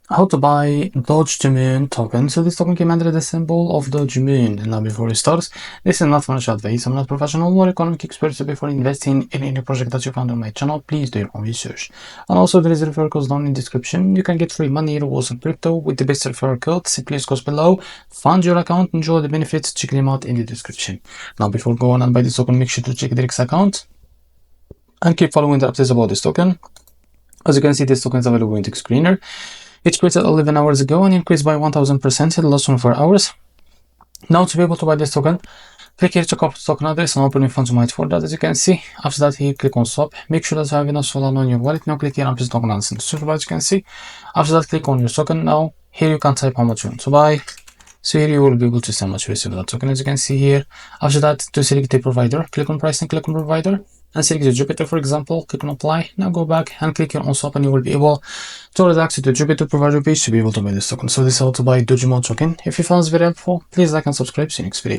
How to buy DOGEMOON token. So this token came under the symbol of DOGEMOON. And now before we start, this is not financial advice. I'm not professional or economic expert, so before investing in any project that you found on my channel, please do your own research. And also there is a referral code down in the description. You can get free money, rewards, and crypto with the best referral code. Simply use goes below. Fund your account, enjoy the benefits, check them out in the description. Now before going and buy this token, make sure to check the X account and keep following the updates about this token. As you can see, this token is available in the screener. It created 11 hours ago and increased by 1000% in the last 24 hours. Now to be able to buy this token, click here to copy the token address and open your funds on for that. As you can see, after that here click on swap. Make sure that you have enough Solana on your wallet. Now click here and place token and send. So as you can see, after that click on your token. Now here you can type how much you want to buy. So here you will be able to see how much you receive that token. As you can see here, after that to select the provider, click on price and click on provider. And select the Jupiter, for example, click on apply. Now go back and click here on swap and you will be able to already access the Jupiter provider page to be able to buy this token. So this is how to buy DOGEMOON token. If you found this very helpful, please like and subscribe. See you next video.